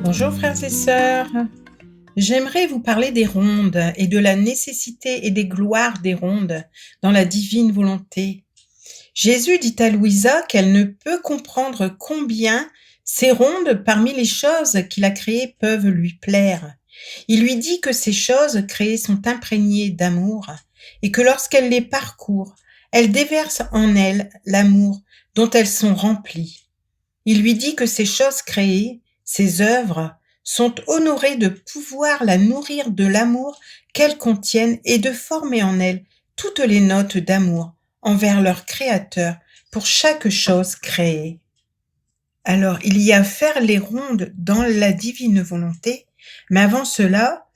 Bonjour frères et sœurs, j'aimerais vous parler des rondes et de la nécessité et des gloires des rondes dans la divine volonté. Jésus dit à Louisa qu'elle ne peut comprendre combien ces rondes parmi les choses qu'il a créées peuvent lui plaire. Il lui dit que ces choses créées sont imprégnées d'amour et que lorsqu'elle les parcourt, elles déversent en elle l'amour dont elles sont remplies. Il lui dit que ces choses créées, ces œuvres, sont honorées de pouvoir la nourrir de l'amour qu'elles contiennent et de former en elle toutes les notes d'amour envers leur Créateur pour chaque chose créée. Alors, il y a faire les rondes dans la divine volonté, mais avant cela,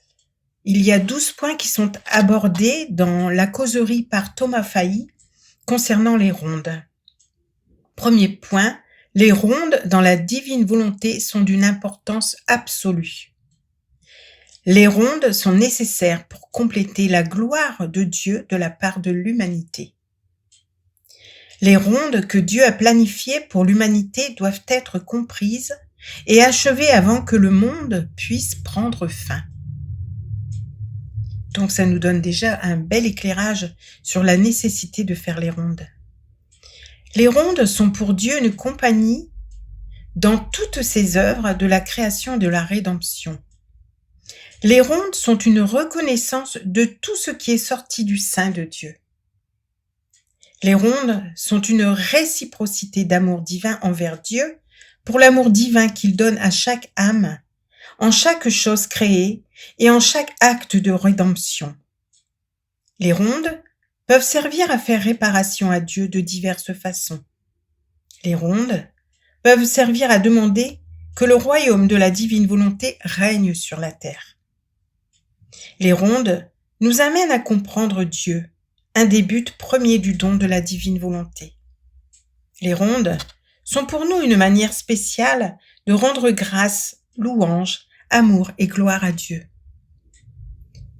il y a 12 points qui sont abordés dans la causerie par Thomas Failly concernant les rondes. Premier point, les rondes dans la divine volonté sont d'une importance absolue. Les rondes sont nécessaires pour compléter la gloire de Dieu de la part de l'humanité. Les rondes que Dieu a planifiées pour l'humanité doivent être comprises et achevées avant que le monde puisse prendre fin. Donc ça nous donne déjà un bel éclairage sur la nécessité de faire les rondes. Les rondes sont pour Dieu une compagnie dans toutes ses œuvres de la création et de la rédemption. Les rondes sont une reconnaissance de tout ce qui est sorti du sein de Dieu. Les rondes sont une réciprocité d'amour divin envers Dieu pour l'amour divin qu'il donne à chaque âme, en chaque chose créée et en chaque acte de rédemption. Les rondes peuvent servir à faire réparation à Dieu de diverses façons. Les rondes peuvent servir à demander que le royaume de la divine volonté règne sur la terre. Les rondes nous amènent à comprendre Dieu, un des buts premiers du don de la divine volonté. Les rondes sont pour nous une manière spéciale de rendre grâce, louange, amour et gloire à Dieu.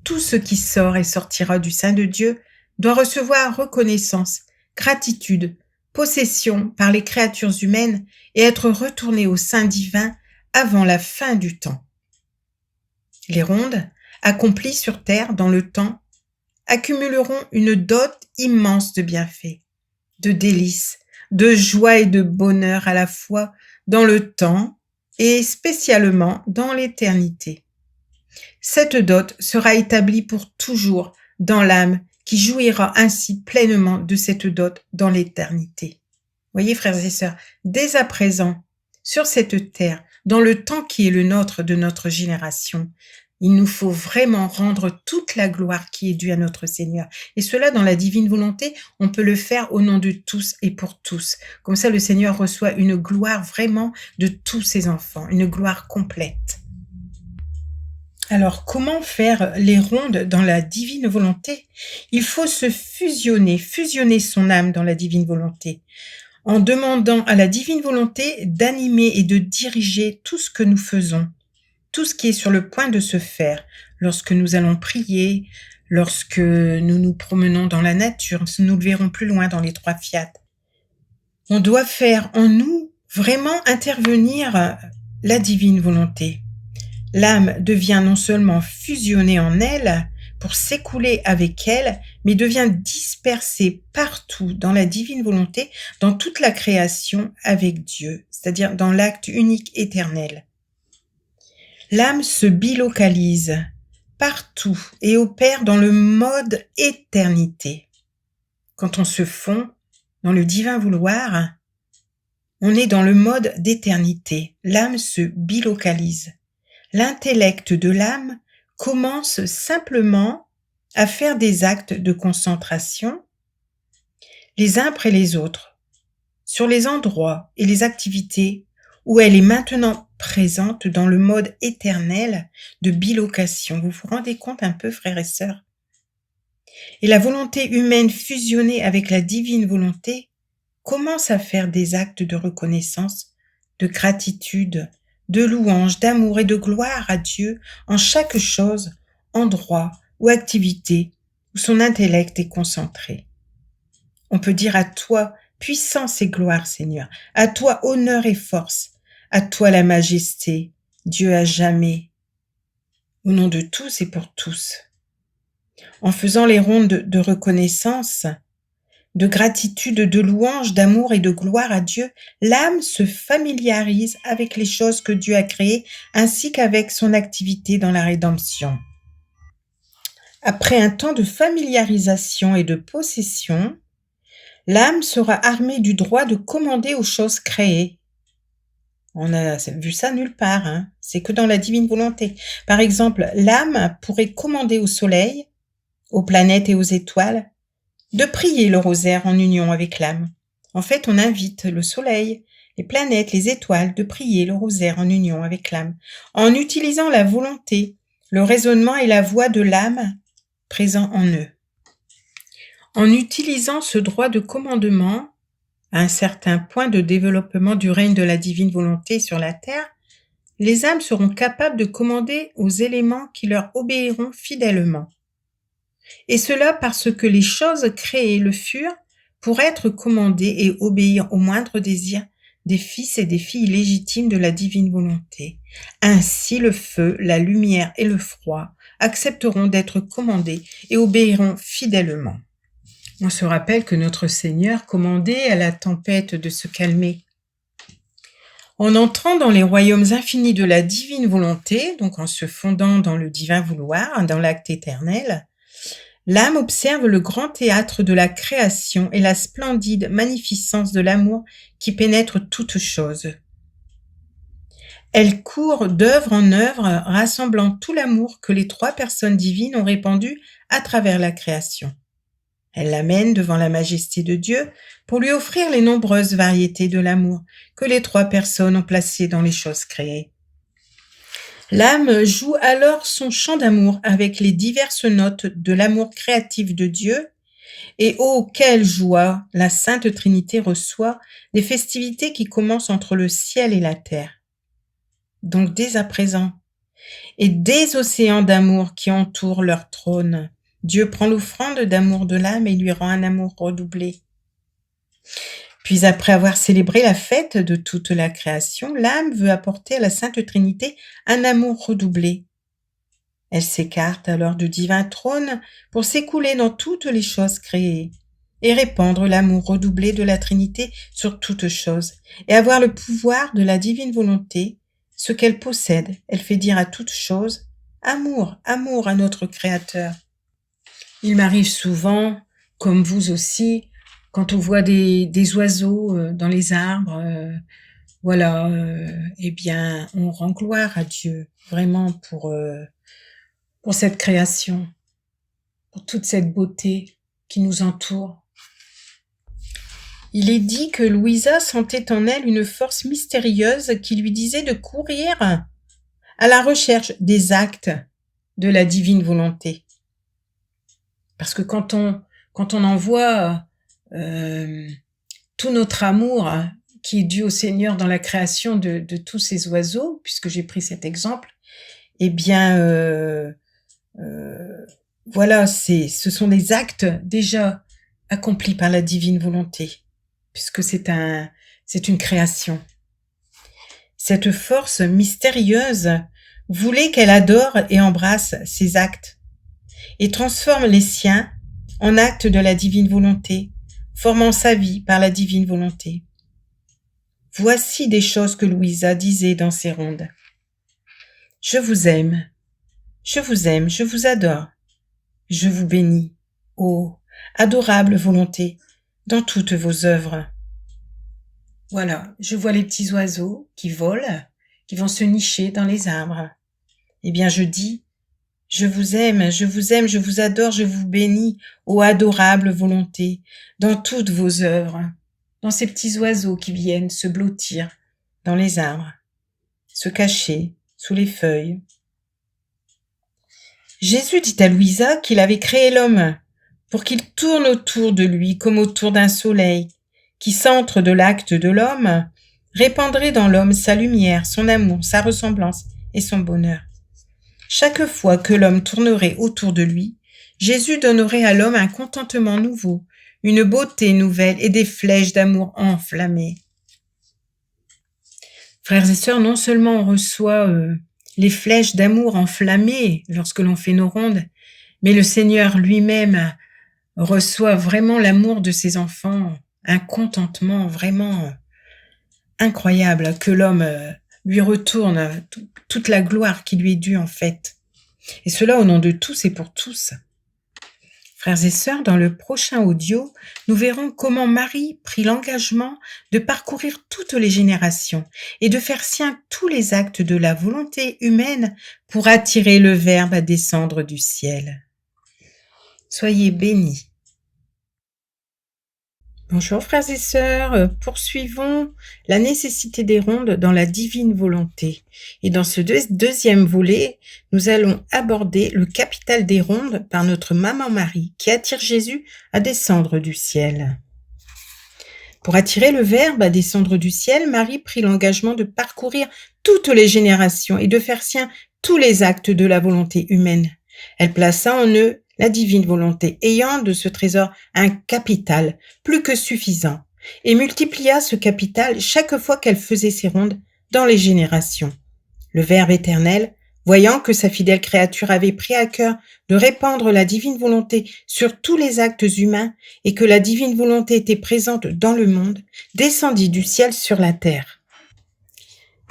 Tout ce qui sort et sortira du sein de Dieu doit recevoir reconnaissance, gratitude, possession par les créatures humaines et être retourné au sein divin avant la fin du temps. Les rondes, accomplies sur terre dans le temps, accumuleront une dot immense de bienfaits, de délices, de joie et de bonheur à la fois dans le temps et spécialement dans l'éternité. Cette dot sera établie pour toujours dans l'âme qui jouira ainsi pleinement de cette dot dans l'éternité. Voyez, frères et sœurs, dès à présent, sur cette terre, dans le temps qui est le nôtre de notre génération, il nous faut vraiment rendre toute la gloire qui est due à notre Seigneur. Et cela, dans la divine volonté, on peut le faire au nom de tous et pour tous. Comme ça, le Seigneur reçoit une gloire vraiment de tous ses enfants, une gloire complète. Alors, comment faire les rondes dans la divine volonté? Il faut se fusionner son âme dans la divine volonté, en demandant à la divine volonté d'animer et de diriger tout ce que nous faisons, tout ce qui est sur le point de se faire, lorsque nous allons prier, lorsque nous nous promenons dans la nature, nous le verrons plus loin dans les 3 fiat. On doit faire en nous vraiment intervenir la divine volonté. L'âme devient non seulement fusionnée en elle pour s'écouler avec elle, mais devient dispersée partout dans la divine volonté, dans toute la création avec Dieu, c'est-à-dire dans l'acte unique éternel. L'âme se bilocalise partout et opère dans le mode éternité. Quand on se fond dans le divin vouloir, on est dans le mode d'éternité. L'âme se bilocalise. L'intellect de l'âme commence simplement à faire des actes de concentration, les uns après les autres, sur les endroits et les activités où elle est maintenant présente dans le mode éternel de bilocation. Vous vous rendez compte un peu, frères et sœurs? Et la volonté humaine fusionnée avec la divine volonté commence à faire des actes de reconnaissance, de gratitude, de louange, d'amour et de gloire à Dieu en chaque chose, endroit ou activité où son intellect est concentré. On peut dire à toi, puissance et gloire, Seigneur, à toi, honneur et force, à toi, la majesté, Dieu à jamais, au nom de tous et pour tous. En faisant les rondes de reconnaissance, de gratitude, de louange, d'amour et de gloire à Dieu, l'âme se familiarise avec les choses que Dieu a créées ainsi qu'avec son activité dans la rédemption. Après un temps de familiarisation et de possession, l'âme sera armée du droit de commander aux choses créées. On a vu ça nulle part, hein. C'est que dans la divine volonté. Par exemple, l'âme pourrait commander au soleil, aux planètes et aux étoiles, de prier le rosaire en union avec l'âme. En fait, on invite le soleil, les planètes, les étoiles de prier le rosaire en union avec l'âme, en utilisant la volonté, le raisonnement et la voix de l'âme présents en eux. En utilisant ce droit de commandement, à un certain point de développement du règne de la divine volonté sur la terre, les âmes seront capables de commander aux éléments qui leur obéiront fidèlement. Et cela parce que les choses créées le furent pour être commandées et obéir au moindre désir des fils et des filles légitimes de la divine volonté. Ainsi le feu, la lumière et le froid accepteront d'être commandés et obéiront fidèlement. On se rappelle que notre Seigneur commandait à la tempête de se calmer. En entrant dans les royaumes infinis de la divine volonté, donc en se fondant dans le divin vouloir, dans l'acte éternel, l'âme observe le grand théâtre de la création et la splendide magnificence de l'amour qui pénètre toutes choses. Elle court d'œuvre en œuvre, rassemblant tout l'amour que les trois personnes divines ont répandu à travers la création. Elle l'amène devant la majesté de Dieu pour lui offrir les nombreuses variétés de l'amour que les trois personnes ont placées dans les choses créées. L'âme joue alors son chant d'amour avec les diverses notes de l'amour créatif de Dieu et oh, quelle joie la Sainte Trinité reçoit des festivités qui commencent entre le ciel et la terre. Donc dès à présent, et des océans d'amour qui entourent leur trône, Dieu prend l'offrande d'amour de l'âme et lui rend un amour redoublé. Puis après avoir célébré la fête de toute la création, l'âme veut apporter à la Sainte Trinité un amour redoublé. Elle s'écarte alors du divin trône pour s'écouler dans toutes les choses créées et répandre l'amour redoublé de la Trinité sur toutes choses et avoir le pouvoir de la divine volonté. Ce qu'elle possède, elle fait dire à toutes choses « Amour, amour à notre Créateur ». Il m'arrive souvent, comme vous aussi, quand on voit des oiseaux dans les arbres, eh bien, on rend gloire à Dieu, vraiment pour cette création, pour toute cette beauté qui nous entoure. Il est dit que Louisa sentait en elle une force mystérieuse qui lui disait de courir à la recherche des actes de la divine volonté. Parce que quand on envoie tout notre amour qui est dû au Seigneur dans la création de tous ces oiseaux, puisque j'ai pris cet exemple, eh bien, ce sont des actes déjà accomplis par la divine volonté, puisque c'est une création. Cette force mystérieuse voulait qu'elle adore et embrasse ces actes et transforme les siens en actes de la divine volonté, formant sa vie par la divine volonté. Voici des choses que Louisa disait dans ses rondes. Je vous aime, je vous adore, je vous bénis, ô adorable volonté, dans toutes vos œuvres. Voilà, je vois les petits oiseaux qui volent, qui vont se nicher dans les arbres. Eh bien, je dis, je vous aime, je vous adore, je vous bénis, ô adorable volonté, dans toutes vos œuvres, dans ces petits oiseaux qui viennent se blottir dans les arbres, se cacher sous les feuilles. Jésus dit à Louisa qu'il avait créé l'homme pour qu'il tourne autour de lui comme autour d'un soleil, qui centre de l'acte de l'homme, répandrait dans l'homme sa lumière, son amour, sa ressemblance et son bonheur. Chaque fois que l'homme tournerait autour de lui, Jésus donnerait à l'homme un contentement nouveau, une beauté nouvelle et des flèches d'amour enflammées. Frères et sœurs, non seulement on reçoit les flèches d'amour enflammées lorsque l'on fait nos rondes, mais le Seigneur lui-même reçoit vraiment l'amour de ses enfants, un contentement vraiment incroyable que l'homme lui retourne toute la gloire qui lui est due en fait. Et cela au nom de tous et pour tous. Frères et sœurs, dans le prochain audio, nous verrons comment Marie prit l'engagement de parcourir toutes les générations et de faire sien tous les actes de la volonté humaine pour attirer le Verbe à descendre du ciel. Soyez bénis. Bonjour frères et sœurs, poursuivons la nécessité des rondes dans la divine volonté. Et dans ce deuxième volet, nous allons aborder le capital des rondes par notre maman Marie qui attire Jésus à descendre du ciel. Pour attirer le Verbe à descendre du ciel, Marie prit l'engagement de parcourir toutes les générations et de faire sien tous les actes de la volonté humaine. Elle plaça en eux la divine volonté, ayant de ce trésor un capital plus que suffisant, et multiplia ce capital chaque fois qu'elle faisait ses rondes dans les générations. Le Verbe éternel, voyant que sa fidèle créature avait pris à cœur de répandre la divine volonté sur tous les actes humains et que la divine volonté était présente dans le monde, descendit du ciel sur la terre.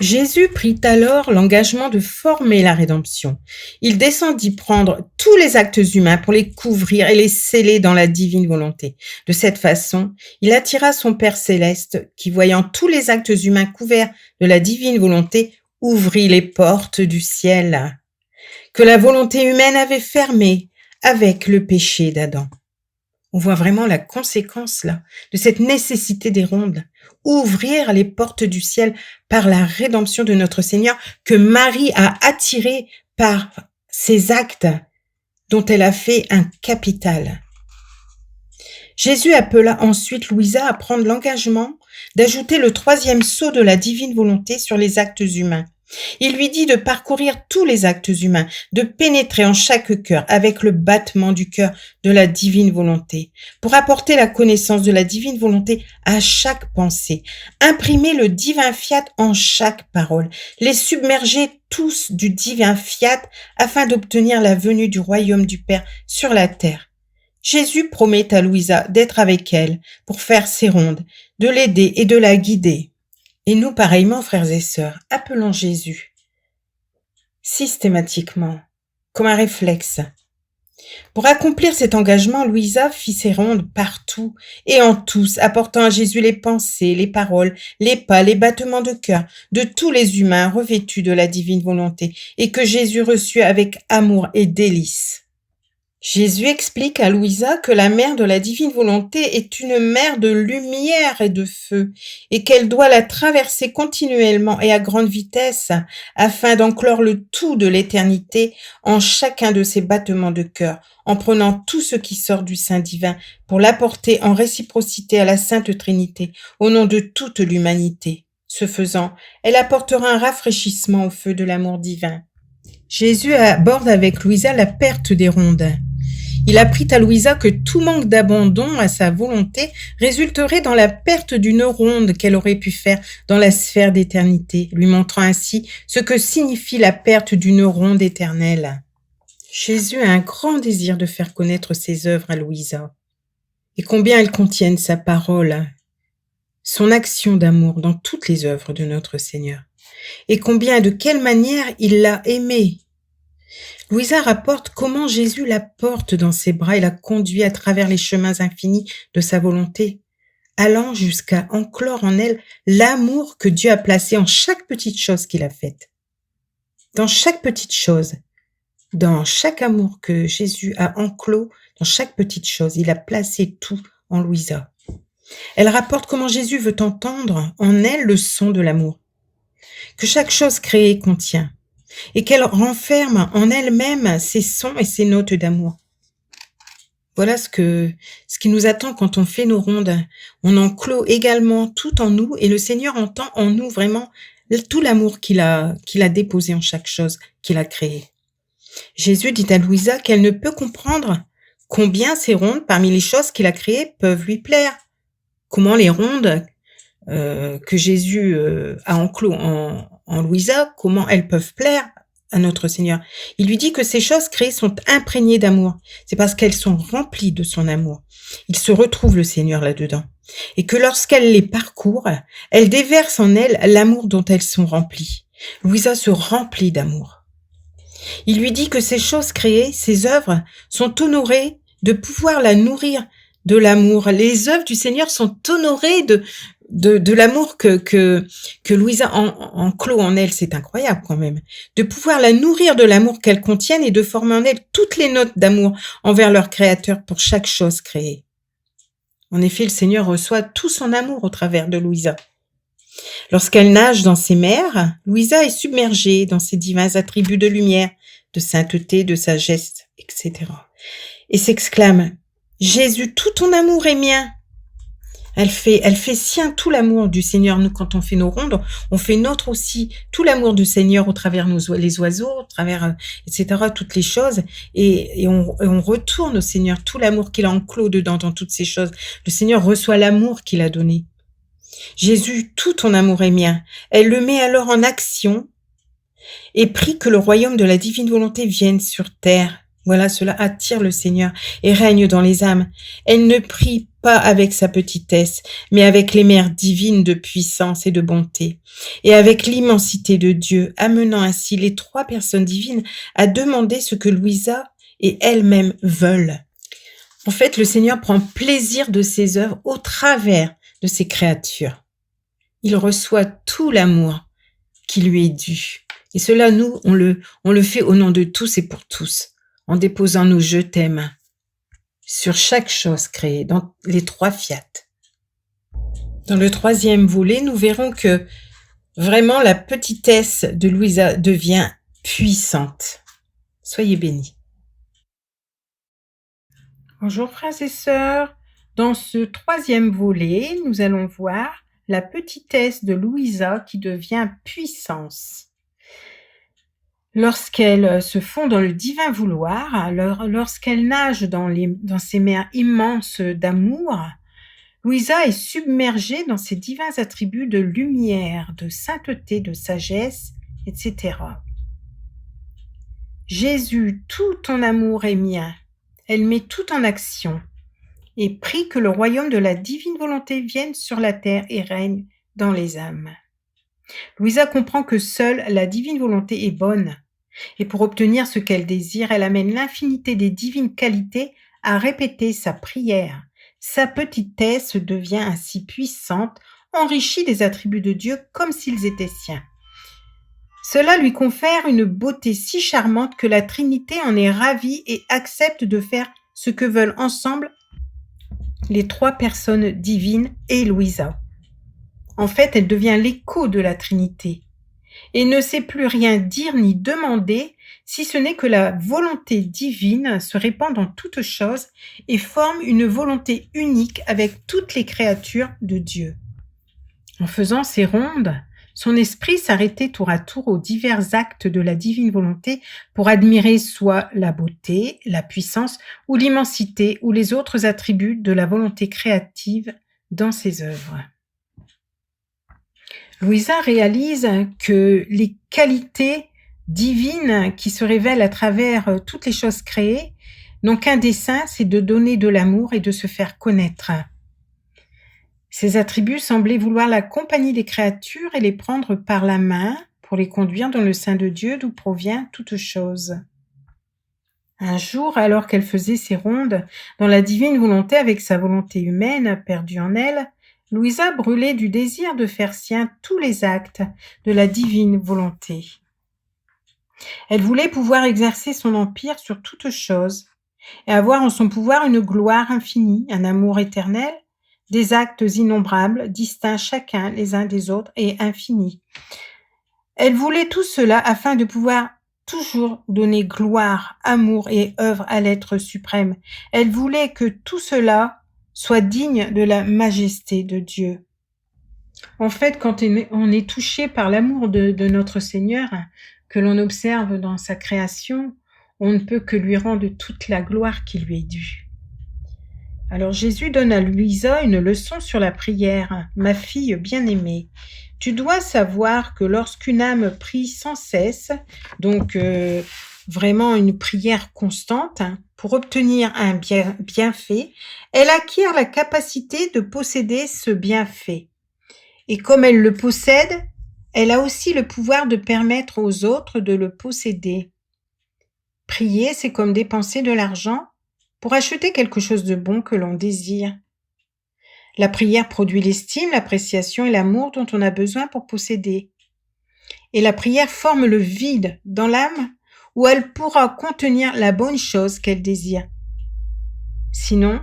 Jésus prit alors l'engagement de former la rédemption. Il descendit prendre tous les actes humains pour les couvrir et les sceller dans la divine volonté. De cette façon, il attira son Père céleste qui, voyant tous les actes humains couverts de la divine volonté, ouvrit les portes du ciel que la volonté humaine avait fermées avec le péché d'Adam. On voit vraiment la conséquence là de cette nécessité des rondes. Ouvrir les portes du ciel par la rédemption de notre Seigneur que Marie a attiré par ses actes dont elle a fait un capital. Jésus appela ensuite Louisa à prendre l'engagement d'ajouter le 3e sceau de la divine volonté sur les actes humains. Il lui dit de parcourir tous les actes humains, de pénétrer en chaque cœur avec le battement du cœur de la divine volonté, pour apporter la connaissance de la divine volonté à chaque pensée, imprimer le divin fiat en chaque parole, les submerger tous du divin fiat afin d'obtenir la venue du royaume du Père sur la terre. Jésus promet à Louisa d'être avec elle pour faire ses rondes, de l'aider et de la guider. Et nous, pareillement, frères et sœurs, appelons Jésus systématiquement, comme un réflexe. Pour accomplir cet engagement, Louisa fit ses rondes partout et en tous, apportant à Jésus les pensées, les paroles, les pas, les battements de cœur de tous les humains revêtus de la divine volonté et que Jésus reçut avec amour et délice. Jésus explique à Louisa que la mer de la divine volonté est une mer de lumière et de feu et qu'elle doit la traverser continuellement et à grande vitesse afin d'enclore le tout de l'éternité en chacun de ses battements de cœur, en prenant tout ce qui sort du sein divin pour l'apporter en réciprocité à la Sainte Trinité au nom de toute l'humanité. Ce faisant, elle apportera un rafraîchissement au feu de l'amour divin. Jésus aborde avec Louisa la perte des rondes. Il apprit à Louisa que tout manque d'abandon à sa volonté résulterait dans la perte d'une ronde qu'elle aurait pu faire dans la sphère d'éternité, lui montrant ainsi ce que signifie la perte d'une ronde éternelle. Jésus a un grand désir de faire connaître ses œuvres à Louisa, et combien elles contiennent sa parole, son action d'amour dans toutes les œuvres de notre Seigneur, et combien et de quelle manière il l'a aimée. Louisa rapporte comment Jésus la porte dans ses bras et la conduit à travers les chemins infinis de sa volonté, allant jusqu'à enclore en elle l'amour que Dieu a placé en chaque petite chose qu'il a faite. Dans chaque petite chose, dans chaque amour que Jésus a enclos, dans chaque petite chose, il a placé tout en Louisa. Elle rapporte comment Jésus veut entendre en elle le son de l'amour, que chaque chose créée contient, et qu'elle renferme en elle-même ses sons et ses notes d'amour. Voilà ce qui nous attend quand on fait nos rondes. On enclôt également tout en nous et le Seigneur entend en nous vraiment tout l'amour qu'il a déposé en chaque chose qu'il a créée. Jésus dit à Louisa qu'elle ne peut comprendre combien ces rondes parmi les choses qu'il a créées peuvent lui plaire. Comment les rondes que Jésus a enclos en Louisa, comment elles peuvent plaire à notre Seigneur. Il lui dit que ces choses créées sont imprégnées d'amour. C'est parce qu'elles sont remplies de son amour. Il se retrouve le Seigneur là-dedans. Et que lorsqu'elle les parcourt, elle déverse en elles l'amour dont elles sont remplies. Louisa se remplit d'amour. Il lui dit que ces choses créées, ces œuvres, sont honorées de pouvoir la nourrir de l'amour. Les œuvres du Seigneur sont honorées de l'amour que Louisa enclos en elle. C'est incroyable quand même. De pouvoir la nourrir de l'amour qu'elles contiennent et de former en elle toutes les notes d'amour envers leur Créateur pour chaque chose créée. En effet, le Seigneur reçoit tout son amour au travers de Louisa. Lorsqu'elle nage dans ses mers, Louisa est submergée dans ses divins attributs de lumière, de sainteté, de sagesse, etc. Et s'exclame « Jésus, tout ton amour est mien !» Elle fait sien tout l'amour du Seigneur. Nous, quand on fait nos rondes, on fait notre aussi tout l'amour du Seigneur au travers les oiseaux, au travers, etc., toutes les choses. Et on retourne au Seigneur tout l'amour qu'il a enclos dedans, dans toutes ces choses. Le Seigneur reçoit l'amour qu'il a donné. Jésus, tout ton amour est mien. Elle le met alors en action et prie que le royaume de la divine volonté vienne sur terre. Voilà, cela attire le Seigneur et règne dans les âmes. Elle ne prie pas avec sa petitesse, mais avec les mers divines de puissance et de bonté, et avec l'immensité de Dieu, amenant ainsi les trois personnes divines à demander ce que Louisa et elle-même veulent. En fait, le Seigneur prend plaisir de ses œuvres au travers de ses créatures. Il reçoit tout l'amour qui lui est dû. Et cela, nous, on le fait au nom de tous et pour tous, en déposant nos je t'aime sur chaque chose créée, dans les trois fiat. Dans le troisième volet, nous verrons que vraiment la petitesse de Louisa devient puissante. Soyez bénis. Bonjour frères et sœurs. Dans ce troisième volet, nous allons voir la petitesse de Louisa qui devient puissance. Lorsqu'elle se fond dans le divin vouloir, lorsqu'elle nage dans ces mers immenses d'amour, Louisa est submergée dans ses divins attributs de lumière, de sainteté, de sagesse, etc. Jésus, tout ton amour est mien. Elle met tout en action et prie que le royaume de la divine volonté vienne sur la terre et règne dans les âmes. Louisa comprend que seule la divine volonté est bonne, et pour obtenir ce qu'elle désire, elle amène l'infinité des divines qualités à répéter sa prière. Sa petitesse devient ainsi puissante, enrichie des attributs de Dieu comme s'ils étaient siens. Cela lui confère une beauté si charmante que la Trinité en est ravie et accepte de faire ce que veulent ensemble les trois personnes divines et Louisa. En fait, elle devient l'écho de la Trinité et ne sait plus rien dire ni demander, si ce n'est que la volonté divine se répand dans toutes choses et forme une volonté unique avec toutes les créatures de Dieu. En faisant ces rondes, son esprit s'arrêtait tour à tour aux divers actes de la divine volonté pour admirer soit la beauté, la puissance ou l'immensité ou les autres attributs de la volonté créative dans ses œuvres. Louisa réalise que les qualités divines qui se révèlent à travers toutes les choses créées n'ont qu'un dessein, c'est de donner de l'amour et de se faire connaître. Ces attributs semblaient vouloir la compagnie des créatures et les prendre par la main pour les conduire dans le sein de Dieu d'où provient toute chose. Un jour, alors qu'elle faisait ses rondes dans la divine volonté avec sa volonté humaine perdue en elle, Louisa brûlait du désir de faire sien tous les actes de la divine volonté. Elle voulait pouvoir exercer son empire sur toute chose et avoir en son pouvoir une gloire infinie, un amour éternel, des actes innombrables, distincts chacun les uns des autres et infinis. Elle voulait tout cela afin de pouvoir toujours donner gloire, amour et œuvre à l'être suprême. Elle voulait que tout cela soit digne de la majesté de Dieu. En fait, quand on est touché par l'amour de notre Seigneur, que l'on observe dans sa création, on ne peut que lui rendre toute la gloire qui lui est due. Alors Jésus donne à Louisa une leçon sur la prière. Ma fille bien-aimée, tu dois savoir que lorsqu'une âme prie sans cesse, donc vraiment une prière constante, pour obtenir un bienfait, elle acquiert la capacité de posséder ce bienfait. Et comme elle le possède, elle a aussi le pouvoir de permettre aux autres de le posséder. Prier, c'est comme dépenser de l'argent pour acheter quelque chose de bon que l'on désire. La prière produit l'estime, l'appréciation et l'amour dont on a besoin pour posséder. Et la prière forme le vide dans l'âme où elle pourra contenir la bonne chose qu'elle désire. Sinon,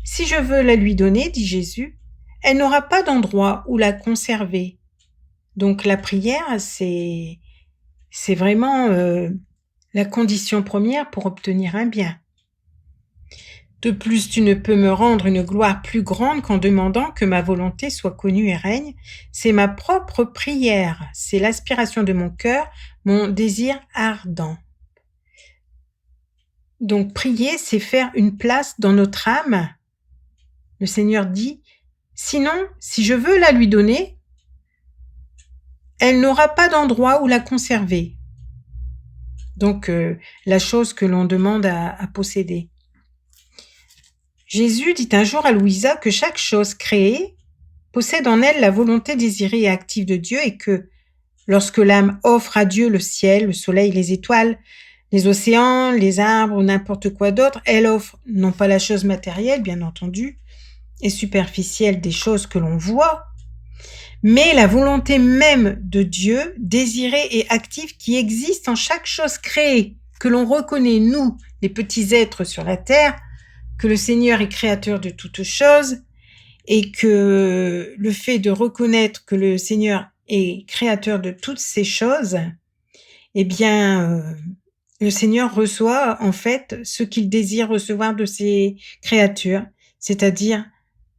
si je veux la lui donner, dit Jésus, elle n'aura pas d'endroit où la conserver. Donc la prière, c'est vraiment la condition première pour obtenir un bien. De plus, tu ne peux me rendre une gloire plus grande qu'en demandant que ma volonté soit connue et règne. C'est ma propre prière, c'est l'aspiration de mon cœur, mon désir ardent. Donc prier, c'est faire une place dans notre âme. Le Seigneur dit, sinon, si je veux la lui donner, elle n'aura pas d'endroit où la conserver. Donc la chose que l'on demande à posséder. Jésus dit un jour à Louisa que chaque chose créée possède en elle la volonté désirée et active de Dieu et que, lorsque l'âme offre à Dieu le ciel, le soleil, les étoiles, les océans, les arbres ou n'importe quoi d'autre, elle offre non pas la chose matérielle, bien entendu, et superficielle des choses que l'on voit, mais la volonté même de Dieu, désirée et active, qui existe en chaque chose créée, que l'on reconnaît, nous, les petits êtres sur la terre, que le Seigneur est créateur de toutes choses et que le fait de reconnaître que le Seigneur est créateur de toutes ces choses, eh bien, le Seigneur reçoit en fait ce qu'il désire recevoir de ses créatures, c'est-à-dire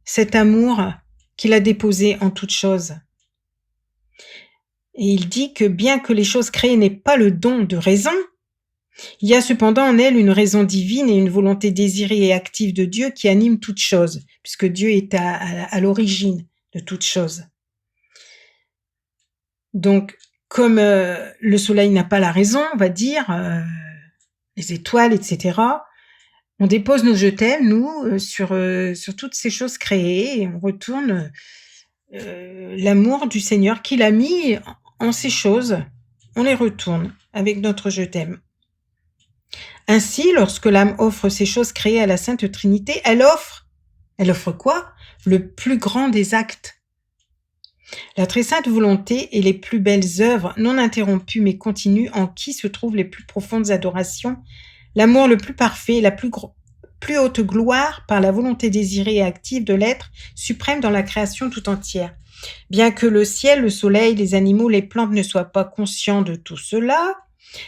cet amour qu'il a déposé en toutes choses. Et il dit que bien que les choses créées n'aient pas le don de raison, il y a cependant en elle une raison divine et une volonté désirée et active de Dieu qui anime toute chose, puisque Dieu est à l'origine de toute chose. Donc, comme le soleil n'a pas la raison, on va dire, les étoiles, etc., on dépose nos je t'aime, nous, sur toutes ces choses créées, et on retourne l'amour du Seigneur qu'il a mis en ces choses, on les retourne avec notre je t'aime. Ainsi, lorsque l'âme offre ces choses créées à la Sainte Trinité, elle offre quoi? Le plus grand des actes. La très sainte volonté et les plus belles œuvres, non interrompues mais continues, en qui se trouvent les plus profondes adorations, l'amour le plus parfait, la plus haute gloire par la volonté désirée et active de l'être suprême dans la création tout entière. Bien que le ciel, le soleil, les animaux, les plantes ne soient pas conscients de tout cela,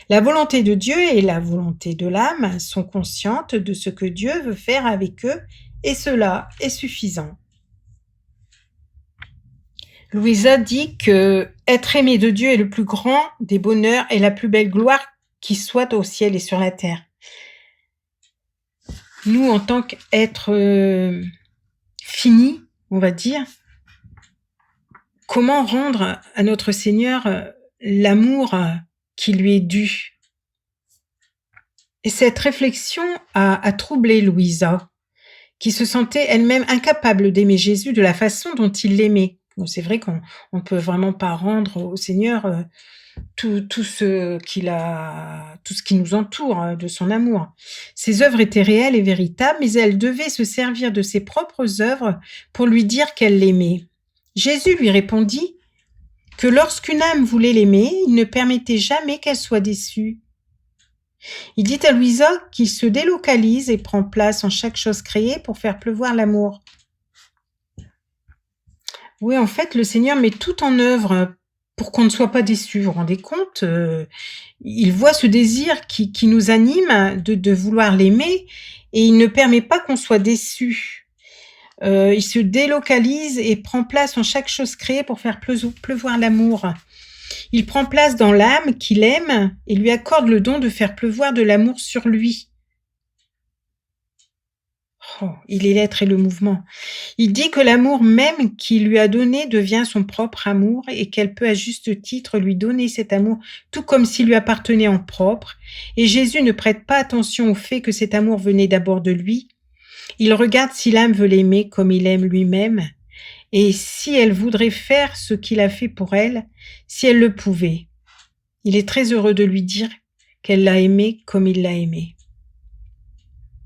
la volonté de Dieu et la volonté de l'âme sont conscientes de ce que Dieu veut faire avec eux et cela est suffisant. Louisa dit que être aimé de Dieu est le plus grand des bonheurs et la plus belle gloire qui soit au ciel et sur la terre. Nous, en tant qu'êtres finis, on va dire, comment rendre à notre Seigneur l'amour qui lui est dû? Et cette réflexion a troublé Louisa, qui se sentait elle-même incapable d'aimer Jésus de la façon dont il l'aimait. Bon, c'est vrai qu'on ne peut vraiment pas rendre au Seigneur tout ce qui nous entoure de son amour. Ses œuvres étaient réelles et véritables, mais elle devait se servir de ses propres œuvres pour lui dire qu'elle l'aimait. Jésus lui répondit que lorsqu'une âme voulait l'aimer, il ne permettait jamais qu'elle soit déçue. Il dit à Louisa qu'il se délocalise et prend place en chaque chose créée pour faire pleuvoir l'amour. Oui, en fait, le Seigneur met tout en œuvre pour qu'on ne soit pas déçu. Vous vous rendez compte? Il voit ce désir qui nous anime de vouloir l'aimer et il ne permet pas qu'on soit déçu. Il se délocalise et prend place en chaque chose créée pour faire pleuvoir l'amour. Il prend place dans l'âme qu'il aime et lui accorde le don de faire pleuvoir de l'amour sur lui. Oh, il est l'être et le mouvement. Il dit que l'amour même qu'il lui a donné devient son propre amour et qu'elle peut à juste titre lui donner cet amour tout comme s'il lui appartenait en propre. Et Jésus ne prête pas attention au fait que cet amour venait d'abord de lui. Il regarde si l'âme veut l'aimer comme il aime lui-même et si elle voudrait faire ce qu'il a fait pour elle, si elle le pouvait. Il est très heureux de lui dire qu'elle l'a aimé comme il l'a aimé.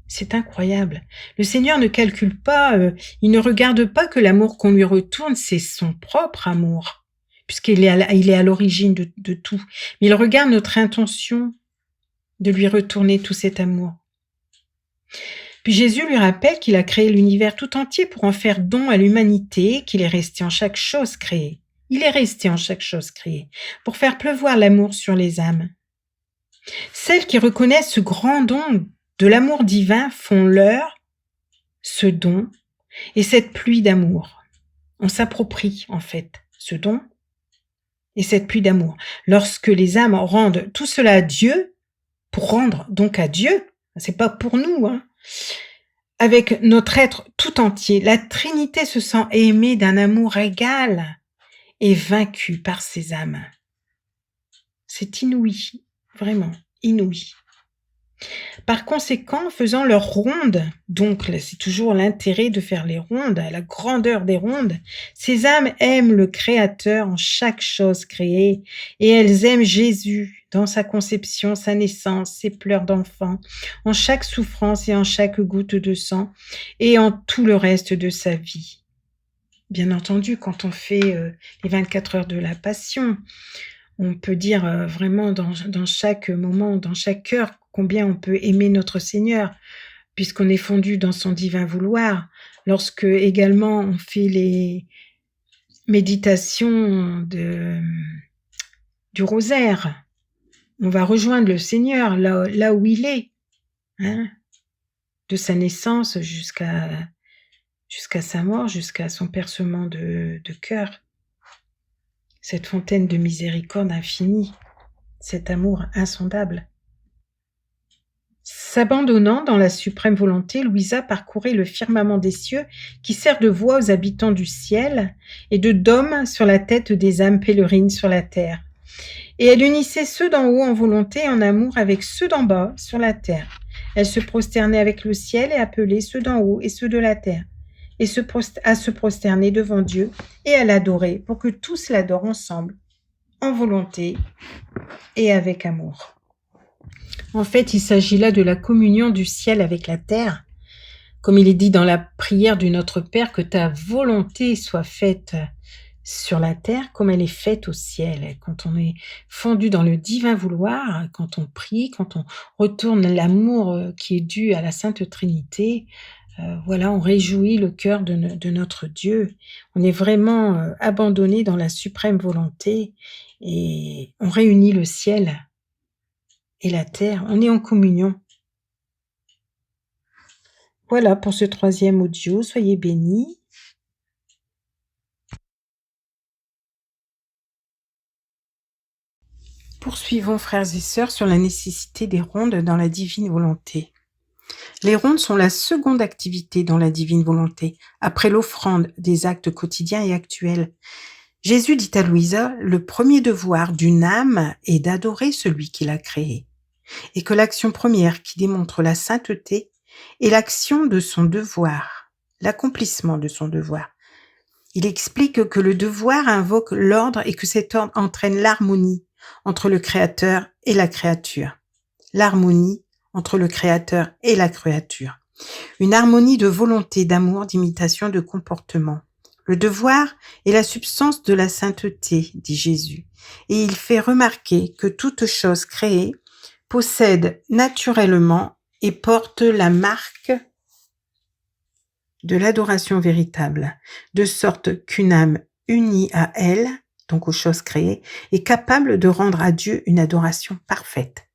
C'est incroyable. Le Seigneur ne calcule pas, il ne regarde pas que l'amour qu'on lui retourne, c'est son propre amour, puisqu'il est à l'origine de tout. Mais il regarde notre intention de lui retourner tout cet amour. Puis Jésus lui rappelle qu'il a créé l'univers tout entier pour en faire don à l'humanité, qu'il est resté en chaque chose créée. Il est resté en chaque chose créée, pour faire pleuvoir l'amour sur les âmes. Celles qui reconnaissent ce grand don de l'amour divin font leur, ce don, et cette pluie d'amour. On s'approprie, en fait, ce don et cette pluie d'amour. Lorsque les âmes rendent tout cela à Dieu, pour rendre donc à Dieu, c'est pas pour nous, avec notre être tout entier, la Trinité se sent aimée d'un amour égal et vaincue par ses âmes. C'est inouï, vraiment inouï. Par conséquent, faisant leur ronde, donc c'est toujours l'intérêt de faire les rondes, la grandeur des rondes, ces âmes aiment le Créateur en chaque chose créée et elles aiment Jésus dans sa conception, sa naissance, ses pleurs d'enfant, en chaque souffrance et en chaque goutte de sang et en tout le reste de sa vie. Bien entendu, quand on fait les 24 heures de la Passion, on peut dire vraiment dans chaque moment, dans chaque heure, combien on peut aimer notre Seigneur, puisqu'on est fondu dans son divin vouloir. Lorsque également on fait les méditations du rosaire, on va rejoindre le Seigneur là où il est, de sa naissance jusqu'à sa mort, jusqu'à son percement de cœur. Cette fontaine de miséricorde infinie, cet amour insondable. S'abandonnant dans la suprême volonté, Louisa parcourait le firmament des cieux qui sert de voie aux habitants du ciel et de dôme sur la tête des âmes pèlerines sur la terre. Et elle unissait ceux d'en haut en volonté et en amour avec ceux d'en bas sur la terre. Elle se prosternait avec le ciel et appelait ceux d'en haut et ceux de la terre, et à se prosterner devant Dieu et à l'adorer pour que tous l'adorent ensemble, en volonté et avec amour. En fait, il s'agit là de la communion du ciel avec la terre. Comme il est dit dans la prière du Notre Père, que ta volonté soit faite sur la terre comme elle est faite au ciel. Quand on est fondu dans le divin vouloir, quand on prie, quand on retourne l'amour qui est dû à la Sainte Trinité, on réjouit le cœur de notre Dieu. On est vraiment abandonné dans la suprême volonté et on réunit le ciel et la terre, on est en communion. Voilà pour ce 3e audio, soyez bénis. Poursuivons, frères et sœurs, sur la nécessité des rondes dans la divine volonté. Les rondes sont la seconde activité dans la divine volonté, après l'offrande des actes quotidiens et actuels. Jésus dit à Louisa, le premier devoir d'une âme est d'adorer celui qui l'a créée, et que l'action première qui démontre la sainteté est l'action de son devoir, l'accomplissement de son devoir. Il explique que le devoir invoque l'ordre et que cet ordre entraîne l'harmonie entre le Créateur et la créature. L'harmonie entre le Créateur et la créature. Une harmonie de volonté, d'amour, d'imitation, de comportement. Le devoir est la substance de la sainteté, dit Jésus, et il fait remarquer que toute chose créée possède naturellement et porte la marque de l'adoration véritable, de sorte qu'une âme unie à elle, donc aux choses créées, est capable de rendre à Dieu une adoration parfaite.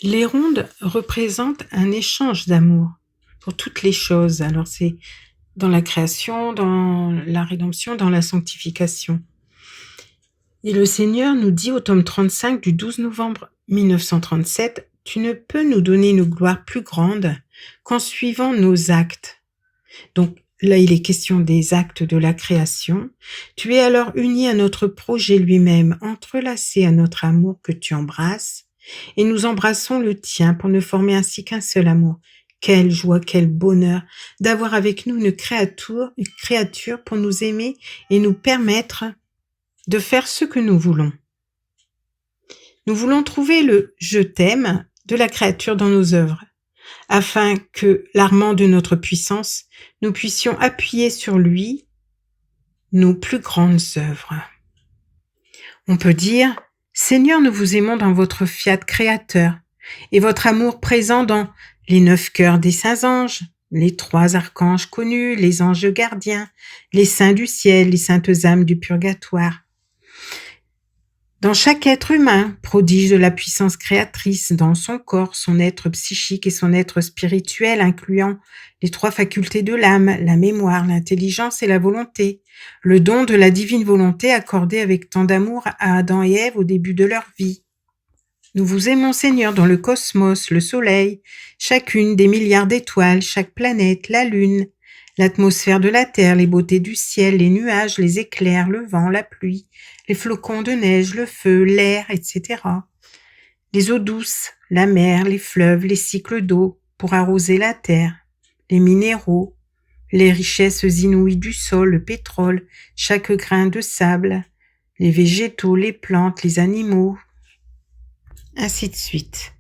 Les rondes représentent un échange d'amour pour toutes les choses. Alors c'est dans la création, dans la rédemption, dans la sanctification. Et le Seigneur nous dit au tome 35 du 12 novembre 1937, « Tu ne peux nous donner une gloire plus grande qu'en suivant nos actes. Donc là, il est question des actes de la création. Tu es alors uni à notre projet lui-même, entrelacé à notre amour que tu embrasses, et nous embrassons le tien pour ne former ainsi qu'un seul amour. Quelle joie, quel bonheur d'avoir avec nous une créature pour nous aimer et nous permettre de faire ce que nous voulons. Nous voulons trouver le « je t'aime » de la créature dans nos œuvres, afin que, l'armant de notre puissance, nous puissions appuyer sur lui nos plus grandes œuvres. On peut dire « Seigneur, nous vous aimons dans votre fiat créateur, et votre amour présent dans les 9 cœurs des saints anges, les 3 archanges connus, les anges gardiens, les saints du ciel, les saintes âmes du purgatoire. Dans chaque être humain, prodige de la puissance créatrice, dans son corps, son être psychique et son être spirituel, incluant les 3 facultés de l'âme, la mémoire, l'intelligence et la volonté, le don de la divine volonté accordé avec tant d'amour à Adam et Ève au début de leur vie. Nous vous aimons, Seigneur, dans le cosmos, le soleil, chacune des milliards d'étoiles, chaque planète, la lune, l'atmosphère de la terre, les beautés du ciel, les nuages, les éclairs, le vent, la pluie, les flocons de neige, le feu, l'air, etc. Les eaux douces, la mer, les fleuves, les cycles d'eau pour arroser la terre, les minéraux, les richesses inouïes du sol, le pétrole, chaque grain de sable, les végétaux, les plantes, les animaux, ainsi de suite.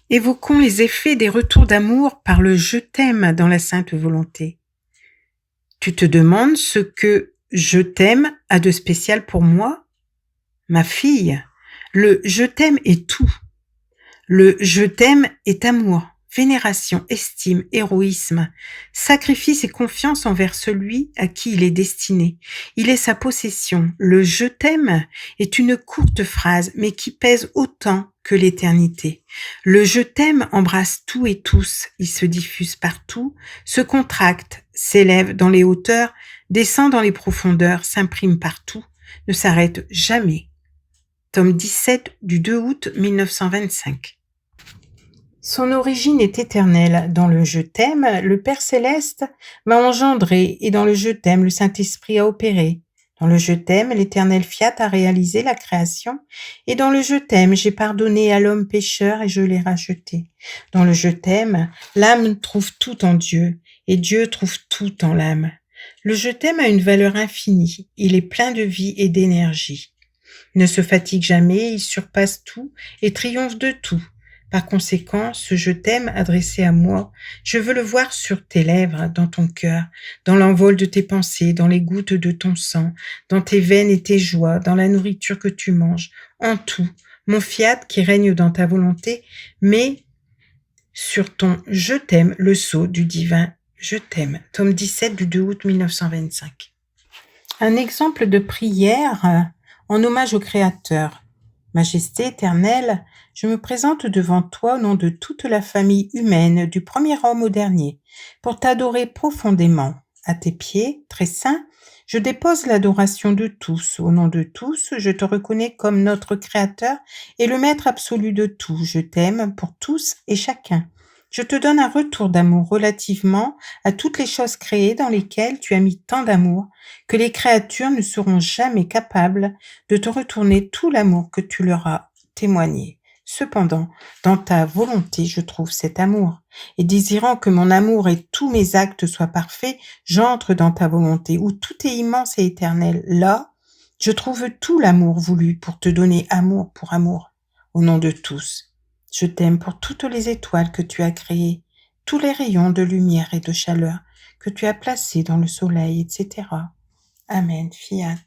Évoquons les effets des retours d'amour par le « je t'aime » dans la sainte volonté. Tu te demandes ce que « je t'aime » a de spécial pour moi? Ma fille, le « je t'aime » est tout. Le « je t'aime » est amour, vénération, estime, héroïsme, sacrifice et confiance envers celui à qui il est destiné. Il est sa possession. Le « je t'aime » est une courte phrase, mais qui pèse autant que l'éternité. Le « je t'aime » embrasse tout et tous, il se diffuse partout, se contracte, s'élève dans les hauteurs, descend dans les profondeurs, s'imprime partout, ne s'arrête jamais. Tome 17 du 2 août 1925. Son origine est éternelle. Dans le « je t'aime », le Père Céleste m'a engendré et dans le « je t'aime », le Saint-Esprit a opéré. Dans le « je t'aime », l'éternel Fiat a réalisé la création et dans le « je t'aime », j'ai pardonné à l'homme pécheur et je l'ai racheté. Dans le « je t'aime », l'âme trouve tout en Dieu et Dieu trouve tout en l'âme. Le « je t'aime » a une valeur infinie. Il est plein de vie et d'énergie. Il ne se fatigue jamais, il surpasse tout et triomphe de tout. Par conséquent, ce « je t'aime » adressé à moi, je veux le voir sur tes lèvres, dans ton cœur, dans l'envol de tes pensées, dans les gouttes de ton sang, dans tes veines et tes joies, dans la nourriture que tu manges, en tout, mon fiat qui règne dans ta volonté, mais sur ton « je t'aime » le sceau du divin « je t'aime ». Tome 17 du 2 août 1925. Un exemple de prière en hommage au Créateur. Majesté éternelle, je me présente devant toi au nom de toute la famille humaine, du premier homme au dernier, pour t'adorer profondément. À tes pieds, très saints, je dépose l'adoration de tous. Au nom de tous, je te reconnais comme notre Créateur et le Maître absolu de tout. Je t'aime pour tous et chacun. Je te donne un retour d'amour relativement à toutes les choses créées dans lesquelles tu as mis tant d'amour que les créatures ne seront jamais capables de te retourner tout l'amour que tu leur as témoigné. Cependant, dans ta volonté, je trouve cet amour. Et désirant que mon amour et tous mes actes soient parfaits, j'entre dans ta volonté où tout est immense et éternel. Là, je trouve tout l'amour voulu pour te donner amour pour amour. Au nom de tous. Je t'aime pour toutes les étoiles que tu as créées, tous les rayons de lumière et de chaleur que tu as placés dans le soleil, etc. Amen, Fiat.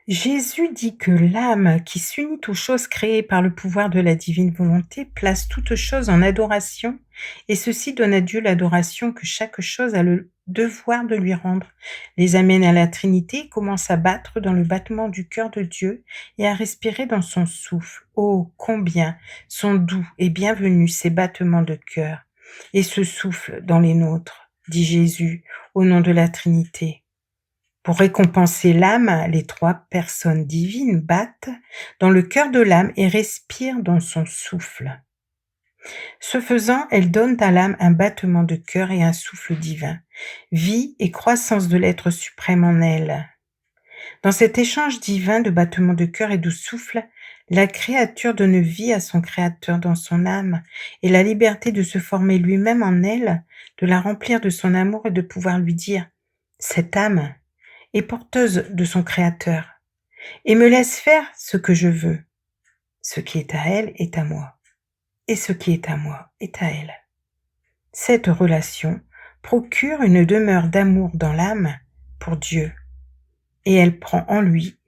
Jésus dit que l'âme qui s'unit aux choses créées par le pouvoir de la divine volonté place toutes choses en adoration et ceci donne à Dieu l'adoration que chaque chose a le devoir de lui rendre, les amène à la Trinité et commence à battre dans le battement du cœur de Dieu et à respirer dans son souffle. Oh, combien sont doux et bienvenus ces battements de cœur et ce souffle dans les nôtres, dit Jésus, au nom de la Trinité. Pour récompenser l'âme, les 3 personnes divines battent dans le cœur de l'âme et respirent dans son souffle. Ce faisant, elles donnent à l'âme un battement de cœur et un souffle divin, vie et croissance de l'être suprême en elle. Dans cet échange divin de battements de cœur et de souffle, la créature donne vie à son créateur dans son âme et la liberté de se former lui-même en elle, de la remplir de son amour et de pouvoir lui dire « Cette âme est porteuse de son créateur et me laisse faire ce que je veux. Ce qui est à elle est à moi et ce qui est à moi est à elle. » Cette relation procure une demeure d'amour dans l'âme pour Dieu et elle prend en lui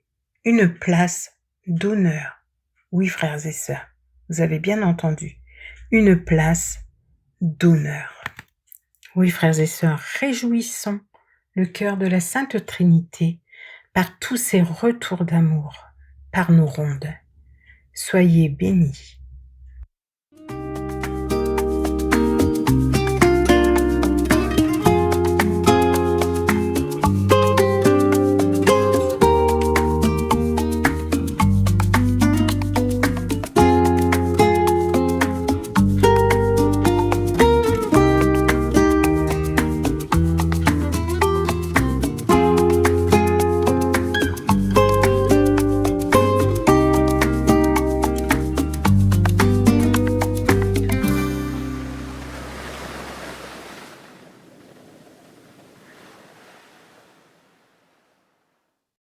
une place d'honneur. Oui, frères et sœurs, vous avez bien entendu, une place d'honneur. Oui, frères et sœurs, réjouissons le cœur de la Sainte Trinité par tous ces retours d'amour, par nos rondes. Soyez bénis.